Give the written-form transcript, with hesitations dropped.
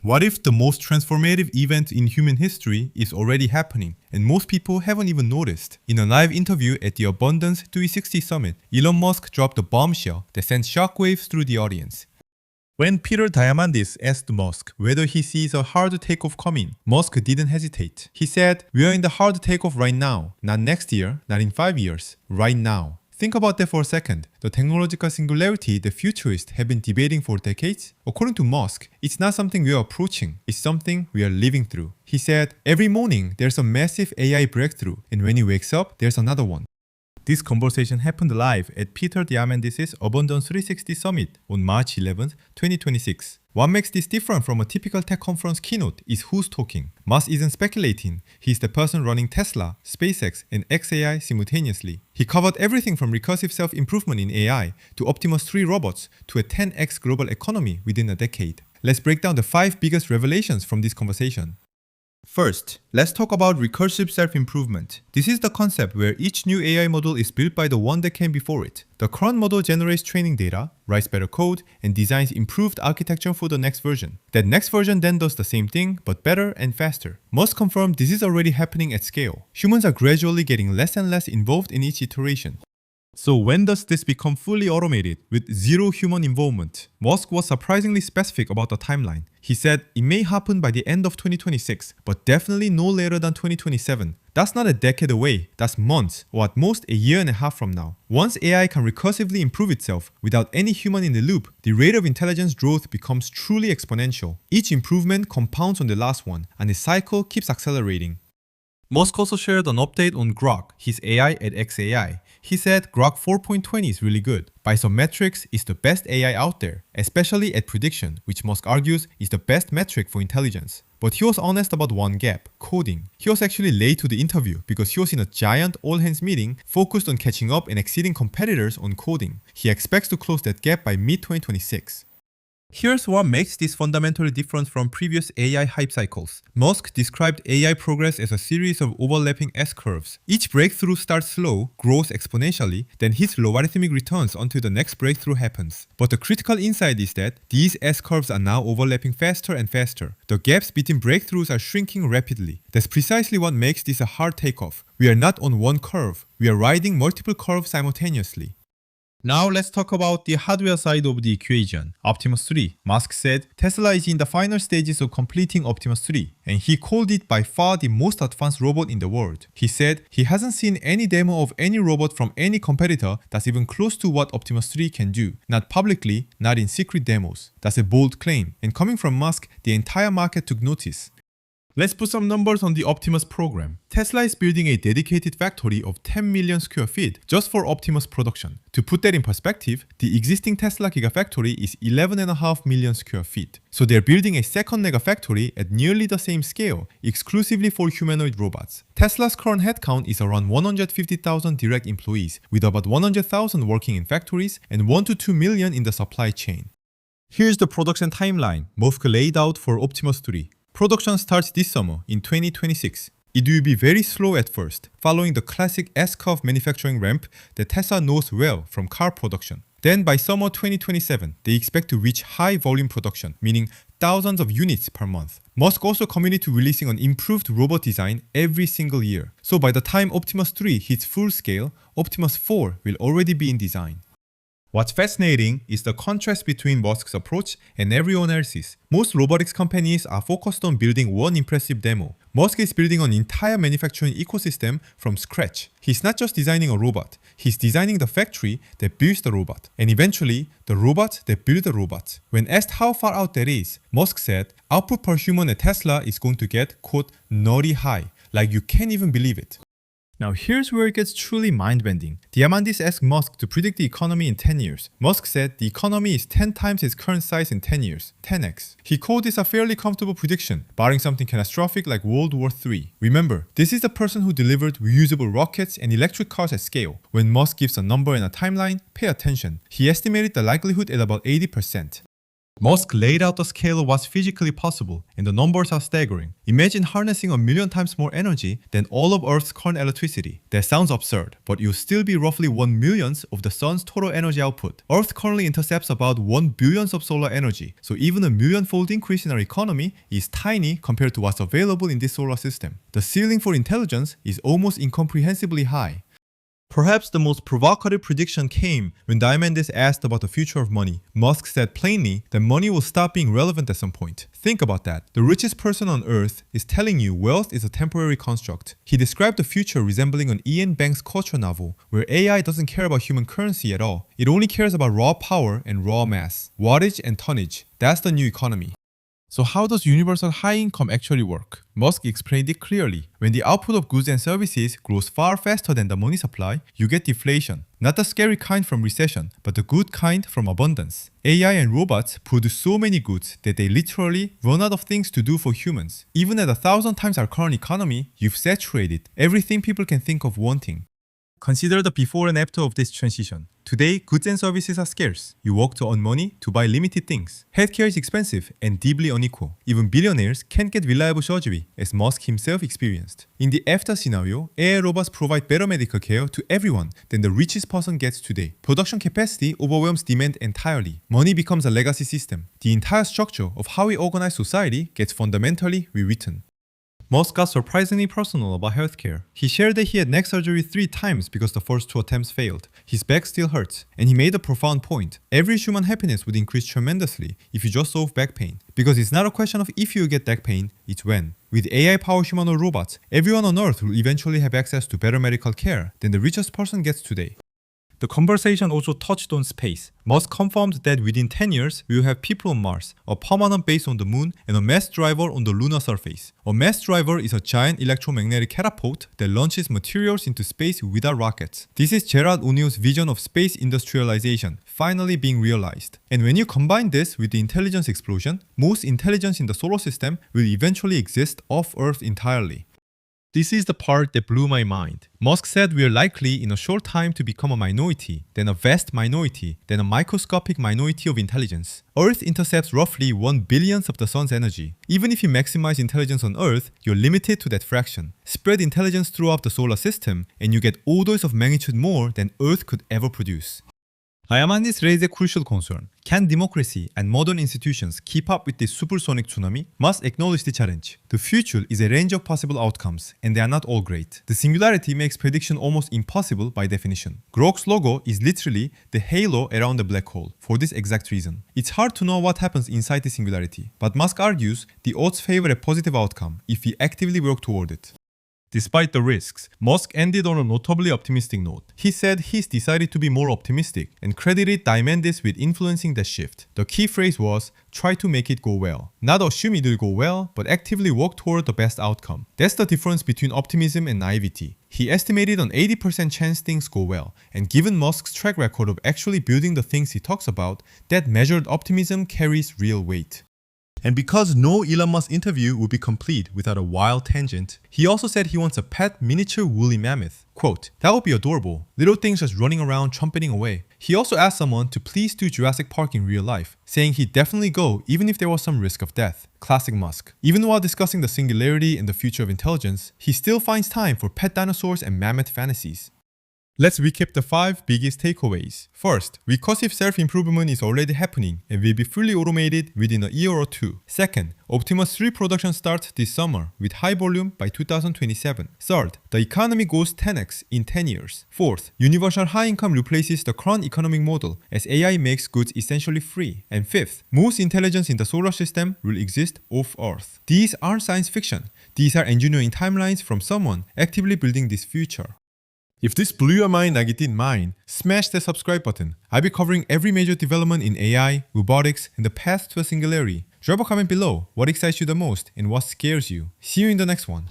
What if the most transformative event in human history is already happening and most people haven't even noticed? In a live interview at the Abundance360 Summit, Elon Musk dropped a bombshell that sent shockwaves through the audience. When Peter Diamandis asked Musk whether he sees a hard takeoff coming, Musk didn't hesitate. He said, "We are in the hard takeoff right now, not next year, not in 5 years, right now." Think about that for a second. The technological singularity the futurists have been debating for decades? According to Musk, it's not something we are approaching, it's something we are living through. He said, "Every morning there's a massive AI breakthrough, and when he wakes up, there's another one." This conversation happened live at Peter Diamandis' Abundance360 Summit on March 11, 2026. What makes this different from a typical tech conference keynote is who's talking. Musk isn't speculating. He's the person running Tesla, SpaceX, and xAI simultaneously. He covered everything from recursive self-improvement in AI to Optimus 3 robots to a 10x global economy within a decade. Let's break down the 5 biggest revelations from this conversation. First, let's talk about recursive self-improvement. This is the concept where each new AI model is built by the one that came before it. The current model generates training data, writes better code, and designs improved architecture for the next version. That next version then does the same thing, but better and faster. Musk confirmed this is already happening at scale. Humans are gradually getting less and less involved in each iteration. So when does this become fully automated with zero human involvement? Musk was surprisingly specific about the timeline. He said it may happen by the end of 2026, but definitely no later than 2027. That's not a decade away, that's months, or at most a year and a half from now. Once AI can recursively improve itself without any human in the loop, the rate of intelligence growth becomes truly exponential. Each improvement compounds on the last one, and the cycle keeps accelerating. Musk also shared an update on Grok, his AI at xAI. He said Grok 4.20 is really good. By some metrics, it's the best AI out there, especially at prediction, which Musk argues is the best metric for intelligence. But he was honest about one gap, coding. He was actually late to the interview because he was in a giant all-hands meeting focused on catching up and exceeding competitors on coding. He expects to close that gap by mid-2026. Here's what makes this fundamentally different from previous AI hype cycles. Musk described AI progress as a series of overlapping S-curves. Each breakthrough starts slow, grows exponentially, then hits logarithmic returns until the next breakthrough happens. But the critical insight is that these S-curves are now overlapping faster and faster. The gaps between breakthroughs are shrinking rapidly. That's precisely what makes this a hard takeoff. We are not on one curve, we are riding multiple curves simultaneously. Now let's talk about the hardware side of the equation. Optimus 3. Musk said Tesla is in the final stages of completing Optimus 3, and he called it by far the most advanced robot in the world. He said he hasn't seen any demo of any robot from any competitor that's even close to what Optimus 3 can do. Not publicly, not in secret demos. That's a bold claim, and coming from Musk, the entire market took notice. Let's put some numbers on the Optimus program. Tesla is building a dedicated factory of 10 million square feet just for Optimus production. To put that in perspective, the existing Tesla Gigafactory is 11.5 million square feet. So they're building a second megafactory at nearly the same scale, exclusively for humanoid robots. Tesla's current headcount is around 150,000 direct employees, with about 100,000 working in factories and 1 to 2 million in the supply chain. Here's the production timeline Musk laid out for Optimus 3. Production starts this summer in 2026. It will be very slow at first, following the classic S-curve manufacturing ramp that Tesla knows well from car production. Then by summer 2027, they expect to reach high volume production, meaning thousands of units per month. Musk also committed to releasing an improved robot design every single year. So by the time Optimus 3 hits full scale, Optimus 4 will already be in design. What's fascinating is the contrast between Musk's approach and everyone else's. Most robotics companies are focused on building one impressive demo. Musk is building an entire manufacturing ecosystem from scratch. He's not just designing a robot, he's designing the factory that builds the robot, and eventually, the robot that builds the robot. When asked how far out that is, Musk said, output per human at Tesla is going to get, quote, nutty high, like you can't even believe it. Now here's where it gets truly mind-bending. Diamandis asked Musk to predict the economy in 10 years. Musk said the economy is 10 times its current size in 10 years, 10x. He called this a fairly comfortable prediction, barring something catastrophic like World War III. Remember, this is the person who delivered reusable rockets and electric cars at scale. When Musk gives a number and a timeline, pay attention. He estimated the likelihood at about 80%. Musk laid out the scale of what's physically possible, and the numbers are staggering. Imagine harnessing 1,000,000 times more energy than all of Earth's current electricity. That sounds absurd, but you'll still be roughly 1/1,000,000th of the sun's total energy output. Earth currently intercepts about 1 billionth of solar energy, so even a million-fold increase in our economy is tiny compared to what's available in this solar system. The ceiling for intelligence is almost incomprehensibly high. Perhaps the most provocative prediction came when Diamandis asked about the future of money. Musk said plainly that money will stop being relevant at some point. Think about that. The richest person on earth is telling you wealth is a temporary construct. He described the future resembling an Ian Banks culture novel, where AI doesn't care about human currency at all. It only cares about raw power and raw mass, wattage and tonnage. That's the new economy. So how does universal high income actually work? Musk explained it clearly. When the output of goods and services grows far faster than the money supply, you get deflation. Not the scary kind from recession, but the good kind from abundance. AI and robots produce so many goods that they literally run out of things to do for humans. Even at 1,000 times our current economy, you've saturated everything people can think of wanting. Consider the before and after of this transition. Today, goods and services are scarce. You work to earn money to buy limited things. Healthcare is expensive and deeply unequal. Even billionaires can't get reliable surgery, as Musk himself experienced. In the after scenario, AI robots provide better medical care to everyone than the richest person gets today. Production capacity overwhelms demand entirely. Money becomes a legacy system. The entire structure of how we organize society gets fundamentally rewritten. Musk got surprisingly personal about healthcare. He shared that he had neck surgery 3 times because the first 2 attempts failed. His back still hurts, and he made a profound point. Every human happiness would increase tremendously if you just solve back pain. Because it's not a question of if you get back pain, it's when. With AI-powered humanoid robots, everyone on Earth will eventually have access to better medical care than the richest person gets today. The conversation also touched on space. Musk confirmed that within 10 years, we will have people on Mars, a permanent base on the moon, and a mass driver on the lunar surface. A mass driver is a giant electromagnetic catapult that launches materials into space without rockets. This is Gerard O'Neill's vision of space industrialization finally being realized. And when you combine this with the intelligence explosion, most intelligence in the solar system will eventually exist off Earth entirely. This is the part that blew my mind. Musk said we are likely in a short time to become a minority, then a vast minority, then a microscopic minority of intelligence. Earth intercepts roughly 1 billionth of the sun's energy. Even if you maximize intelligence on Earth, you're limited to that fraction. Spread intelligence throughout the solar system, and you get orders of magnitude more than Earth could ever produce. Diamandis raised a crucial concern. Can democracy and modern institutions keep up with this supersonic tsunami? Musk acknowledged the challenge. The future is a range of possible outcomes, and they are not all great. The Singularity makes prediction almost impossible by definition. Grok's logo is literally the halo around the black hole, for this exact reason. It's hard to know what happens inside the Singularity, but Musk argues the odds favor a positive outcome if we actively work toward it. Despite the risks, Musk ended on a notably optimistic note. He said he's decided to be more optimistic and credited Diamandis with influencing that shift. The key phrase was, try to make it go well. Not assume it'll go well, but actively work toward the best outcome. That's the difference between optimism and naivety. He estimated an 80% chance things go well, and given Musk's track record of actually building the things he talks about, that measured optimism carries real weight. And because no Elon Musk interview would be complete without a wild tangent, he also said he wants a pet miniature woolly mammoth. Quote, that would be adorable. Little things just running around trumpeting away. He also asked someone to please do Jurassic Park in real life, saying he'd definitely go even if there was some risk of death. Classic Musk. Even while discussing the singularity and the future of intelligence, he still finds time for pet dinosaurs and mammoth fantasies. Let's recap the 5 biggest takeaways. First, recursive self-improvement is already happening and will be fully automated within a year or 2. Second, Optimus 3 production starts this summer with high volume by 2027. Third, the economy goes 10x in 10 years. Fourth, universal high income replaces the current economic model as AI makes goods essentially free. And fifth, most intelligence in the solar system will exist off Earth. These aren't science fiction. These are engineering timelines from someone actively building this future. If this blew your mind like it did mine, smash the subscribe button. I'll be covering every major development in AI, robotics, and the path to a singularity. Drop a comment below what excites you the most and what scares you. See you in the next one.